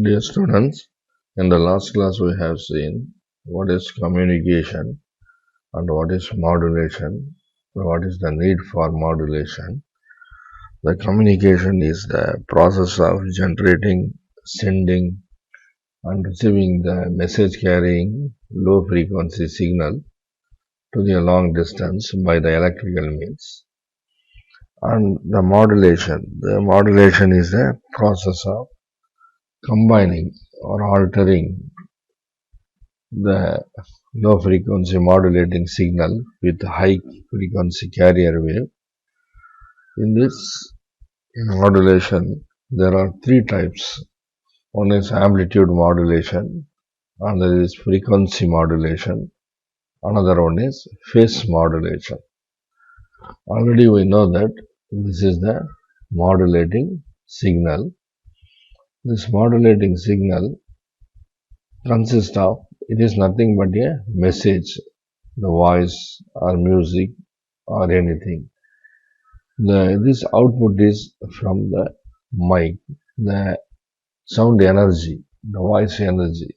Dear students, in the last class we have seen what is communication and what is modulation, what is the need for modulation. The communication is the process of generating, sending and receiving the message carrying low frequency signal to the long distance by the electrical means. And the modulation is the process of combining or altering the low frequency modulating signal with high frequency carrier wave. In this modulation, there are three types. One is amplitude modulation, another is frequency modulation, another one is phase modulation. Already we know that this is the modulating signal. This modulating signal consists of, it is nothing but a message, the voice or music or anything. This output is from the mic, the sound energy, the voice energy.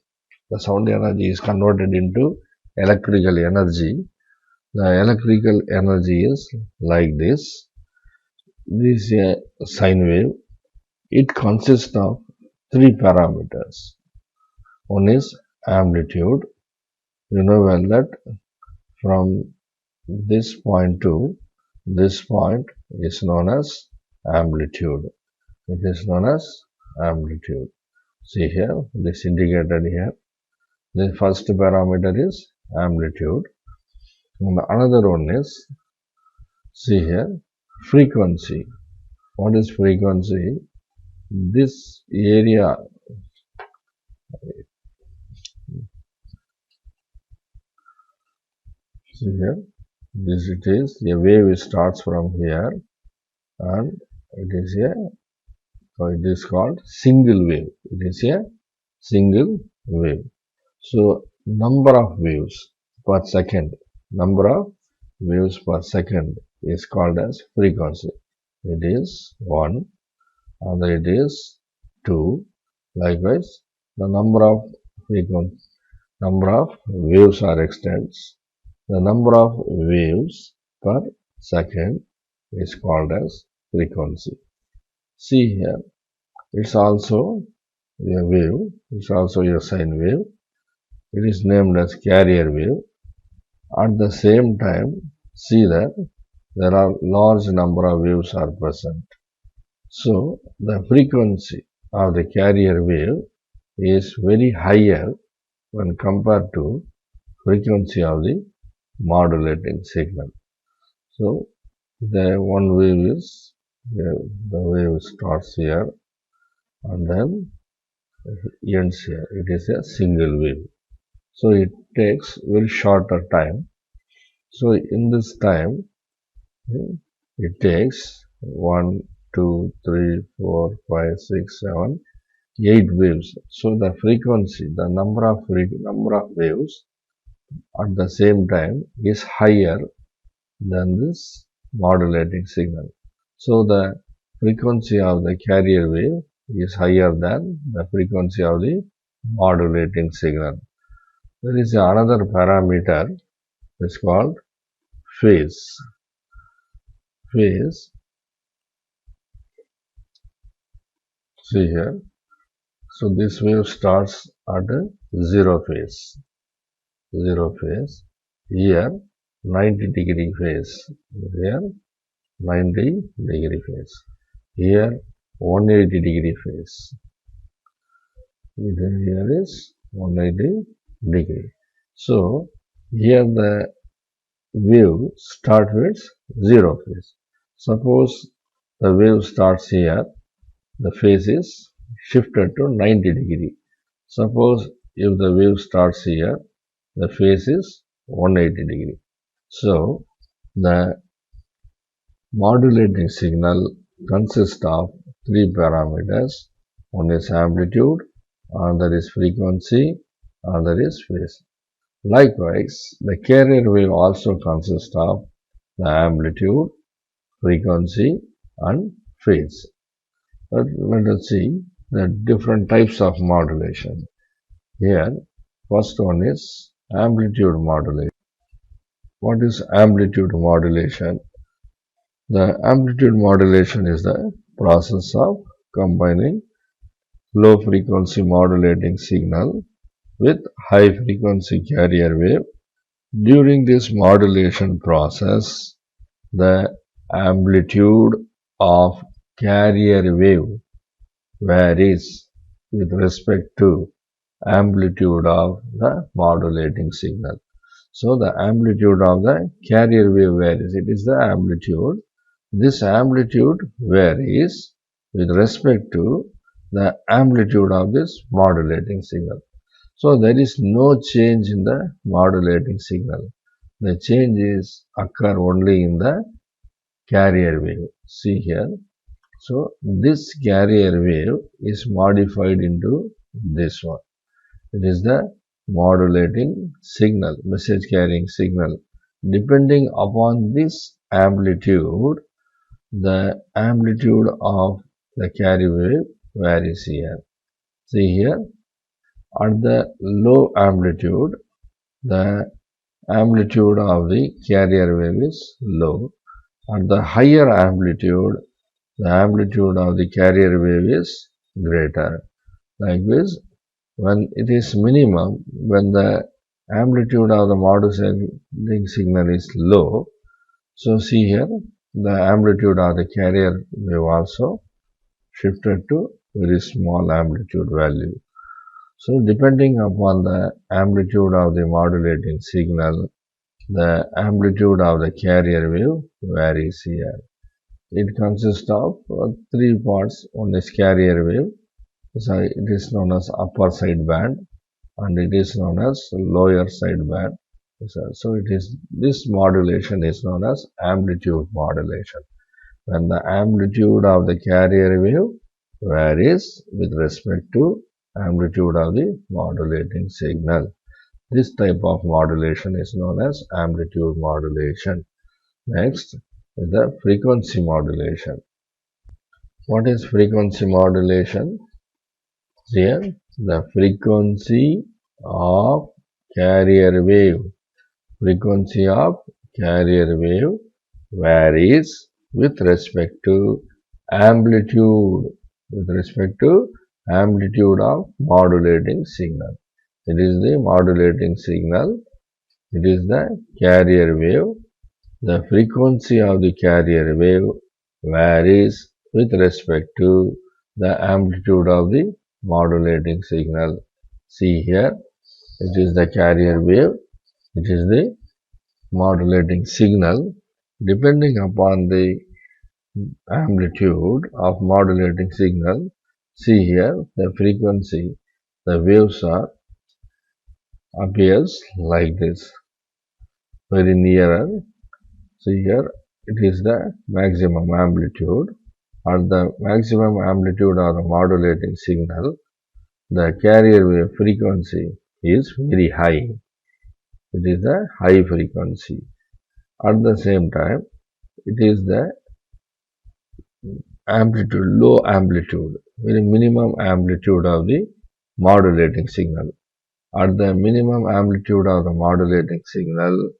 The sound energy is converted into electrical energy. The electrical energy is like this. This is a sine wave. It consists of three parameters. One is amplitude. You know well that from this point to this point is known as amplitude. It is known as amplitude. See here, this indicated here. The first parameter is amplitude. And another one is, see here, frequency. What is frequency? This area, see here, this it is, a wave starts from here and it is called single wave. It is a single wave. So, number of waves per second, number of waves per second is called as frequency. It is 1, and it is 2. Likewise, the number of waves or extents. The number of waves per second is called as frequency. See here, it's also a wave, it's also a sine wave. It is named as carrier wave. At the same time, see that there are large number of waves are present. So, the frequency of the carrier wave is very higher when compared to frequency of the modulating signal. So, the one wave is, the wave starts here and then ends here. It is a single wave. So, it takes very shorter time. So, in this time, it takes 1, 2, 3, 4, 5, 6, 7, 8 waves. So, the frequency, the number of waves at the same time is higher than this modulating signal. So, the frequency of the carrier wave is higher than the frequency of the modulating signal. There is another parameter, it's called phase. Phase, see here. So, this wave starts at a zero phase. Zero phase. Here 90 degree phase. Here 90 degree phase. Here 180 degree phase. Here is 180 degree. So, here the wave starts with zero phase. Suppose the wave starts here, the phase is shifted to 90 degree. Suppose if the wave starts here, the phase is 180 degree. So, the modulating signal consists of three parameters. One is amplitude, another is frequency, another is phase. Likewise, the carrier wave also consists of the amplitude, frequency and phase. Let us see the different types of modulation. Here, first one is amplitude modulation. What is amplitude modulation? The amplitude modulation is the process of combining low frequency modulating signal with high frequency carrier wave. During this modulation process, the amplitude of carrier wave varies with respect to amplitude of the modulating signal. So the amplitude of the carrier wave varies. It is the amplitude. This amplitude varies with respect to the amplitude of this modulating signal. So there is no change in the modulating signal. The changes occur only in the carrier wave. See here. So this carrier wave is modified into this one. It is the modulating signal, message carrying signal. Depending upon this amplitude, the amplitude of the carrier wave varies here. See here, at the low amplitude, the amplitude of the carrier wave is low. At the higher amplitude, the amplitude of the carrier wave is greater. Like this, when it is minimum, when the amplitude of the modulating signal is low, so see here, the amplitude of the carrier wave also shifted to very small amplitude value. So depending upon the amplitude of the modulating signal, the amplitude of the carrier wave varies here. It consists of three parts. One is carrier wave, so it is known as upper side band, and it is known as lower side band. So it is this modulation is known as amplitude modulation. When the amplitude of the carrier wave varies with respect to amplitude of the modulating signal. This type of modulation is known as amplitude modulation. Next is the frequency modulation. What is frequency modulation? Here, the frequency of carrier wave. Frequency of carrier wave varies with respect to amplitude, with respect to amplitude of modulating signal. It is the modulating signal. It is the carrier wave. The frequency of the carrier wave varies with respect to the amplitude of the modulating signal. See here, it is the carrier wave. It is the modulating signal. Depending upon the amplitude of modulating signal, see here the frequency, the waves are appears like this, very nearer. See here, it is the maximum amplitude. At the maximum amplitude of the modulating signal, the carrier wave frequency is very high. It is a high frequency. At the same time, it is the amplitude, low amplitude, very minimum amplitude of the modulating signal. At the minimum amplitude of the modulating signal,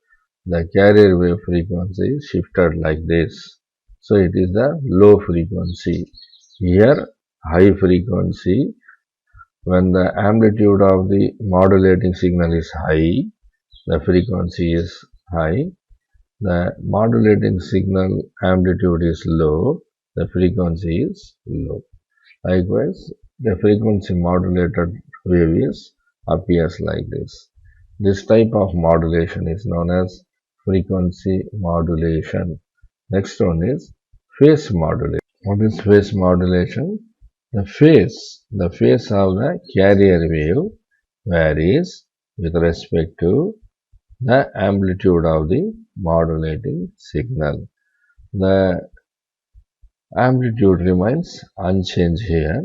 the carrier wave frequency is shifted like this. So it is the low frequency. Here, high frequency. When the amplitude of the modulating signal is high, the frequency is high. The modulating signal amplitude is low, the frequency is low. Likewise, the frequency modulated wave appears like this. This type of modulation is known as frequency modulation. Next one is phase modulation. What is phase modulation? The phase of the carrier wave varies with respect to the amplitude of the modulating signal. The amplitude remains unchanged here.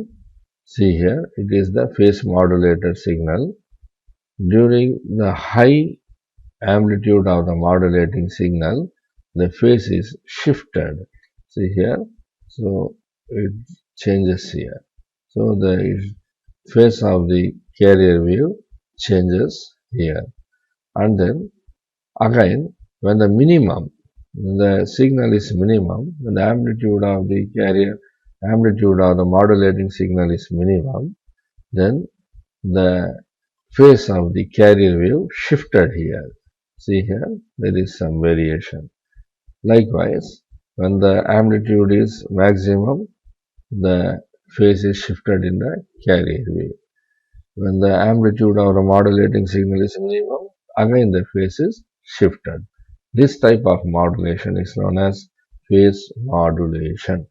See here, it is the phase modulated signal. During the high amplitude of the modulating signal, the phase is shifted. See here, so it changes here. So the phase of the carrier wave changes here. And then again, when the minimum, the signal is minimum, when the amplitude of the carrier, amplitude of the modulating signal is minimum, then the phase of the carrier wave shifted here. See here, there is some variation. Likewise, when the amplitude is maximum, the phase is shifted in the carrier wave. When the amplitude of the modulating signal is minimum, again the phase is shifted. This type of modulation is known as phase modulation.